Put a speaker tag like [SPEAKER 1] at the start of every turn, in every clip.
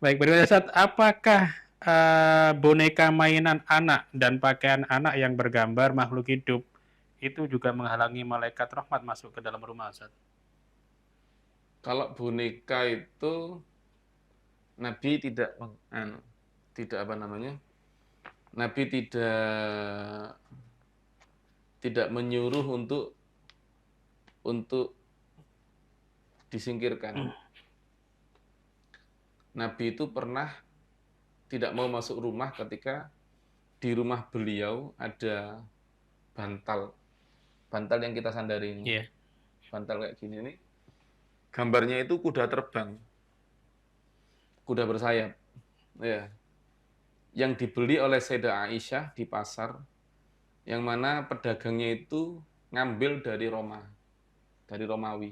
[SPEAKER 1] Baik, berarti Ustaz, apakah boneka mainan anak dan pakaian anak yang bergambar makhluk hidup itu juga menghalangi malaikat rahmat masuk ke dalam rumah, Ustaz?
[SPEAKER 2] Kalau boneka itu Nabi tidak tidak apa namanya? Nabi tidak menyuruh untuk disingkirkan. Nabi itu pernah tidak mau masuk rumah ketika di rumah beliau ada bantal. Bantal yang kita sandari ini.
[SPEAKER 1] Iya.
[SPEAKER 2] Bantal kayak gini nih. Gambarnya itu kuda terbang. Kuda bersayap. Ya. Yang dibeli oleh Sayyidah Aisyah di pasar, yang mana pedagangnya itu ngambil dari Roma, dari Romawi,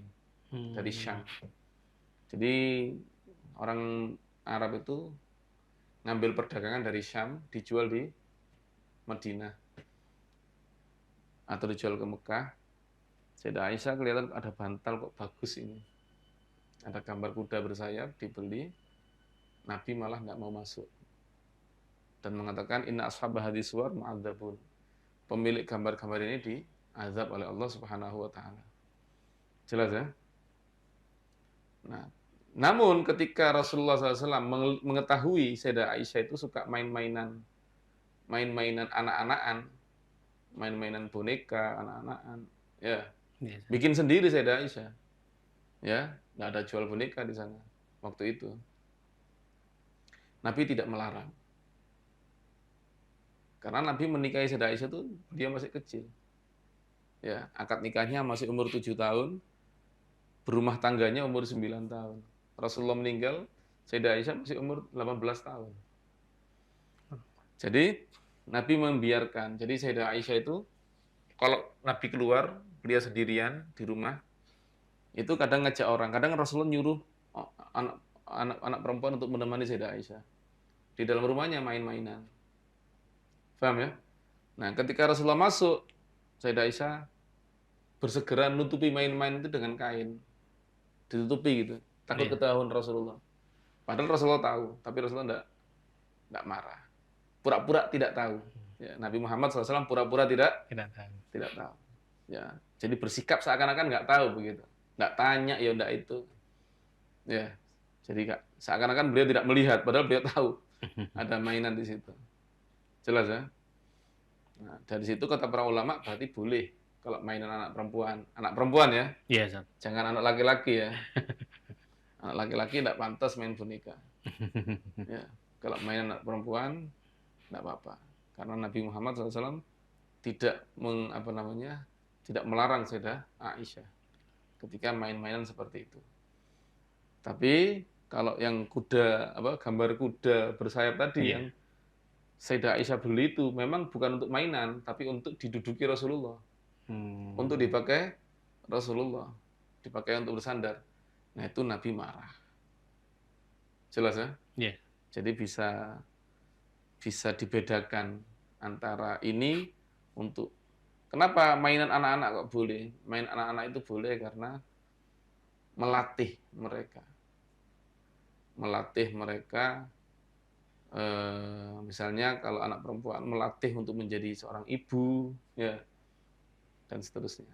[SPEAKER 2] dari
[SPEAKER 1] Hmm.
[SPEAKER 2] Syam. Jadi orang Arab itu ngambil perdagangan dari Syam, dijual di Madinah atau dijual ke Mekah. Sayyidah Aisyah kelihatan ada bantal kok bagus ini. Ada gambar kuda bersayap, dibeli. Nabi malah nggak mau masuk. Dan mengatakan, inna ashabah hadis suwar mu'adzabun. Pemilik gambar-gambar ini diazab oleh Allah Subhanahu wa taala. Jelas ya? Nah, namun ketika Rasulullah SAW mengetahui Sayyidah Aisyah itu suka main-mainan anak-anakan, main-mainan boneka anak-anakan, ya,
[SPEAKER 1] Iya, Ustaz.
[SPEAKER 2] bikin sendiri Sayyidah Aisyah, ya, nggak ada jual boneka di sana waktu itu. Nabi tidak melarang, karena Nabi menikahi Sayyidah Aisyah itu dia masih kecil, ya, akad nikahnya masih umur 7 tahun, berumah tangganya umur 9 tahun. Rasulullah meninggal, Sayyidah Aisyah masih umur 18 tahun. Jadi Nabi membiarkan. Jadi Sayyidah Aisyah itu kalau Nabi keluar, beliau sendirian di rumah, itu kadang ngajak orang. Kadang Rasulullah nyuruh anak perempuan untuk menemani Sayyidah Aisyah. Di dalam rumahnya main-mainan. Paham ya? Nah, ketika Rasulullah masuk, Sayyidah Aisyah bersegera menutupi main-main itu dengan kain. Ditutupi gitu. Takut
[SPEAKER 1] Iya.
[SPEAKER 2] ketahuan Rasulullah. Padahal Rasulullah tahu, tapi Rasulullah enggak marah. Pura-pura tidak tahu. Ya, Nabi Muhammad SAW pura-pura
[SPEAKER 1] Tidak tahu.
[SPEAKER 2] tidak tahu. Ya, jadi bersikap seakan-akan nggak tahu begitu. Nggak tanya, ya enggak itu. Ya, jadi seakan-akan beliau tidak melihat, padahal beliau tahu ada mainan di situ. Jelas ya? Nah, dari situ kata para ulama berarti boleh kalau mainan anak perempuan ya,
[SPEAKER 1] Iya, Ustaz.
[SPEAKER 2] jangan anak laki-laki ya. Anak laki-laki tidak pantas main boneka. Ya, kalau mainan anak perempuan tidak apa-apa. Karena Nabi Muhammad SAW tidak tidak melarang Sayyidah Aisyah ketika main-mainan seperti itu. Tapi kalau yang gambar kuda bersayap tadi
[SPEAKER 1] Iya.
[SPEAKER 2] yang Sayyidah Aisyah beli itu memang bukan untuk mainan, tapi untuk diduduki Rasulullah, untuk
[SPEAKER 1] Hmm.
[SPEAKER 2] dipakai Rasulullah, dipakai untuk bersandar. Nah itu Nabi marah, jelas ya.
[SPEAKER 1] Iya.
[SPEAKER 2] Jadi bisa bisa dibedakan antara ini untuk kenapa mainan anak-anak kok boleh? Main anak-anak itu boleh karena melatih mereka. Melatih mereka, misalnya kalau anak perempuan melatih untuk menjadi seorang ibu, ya, dan seterusnya.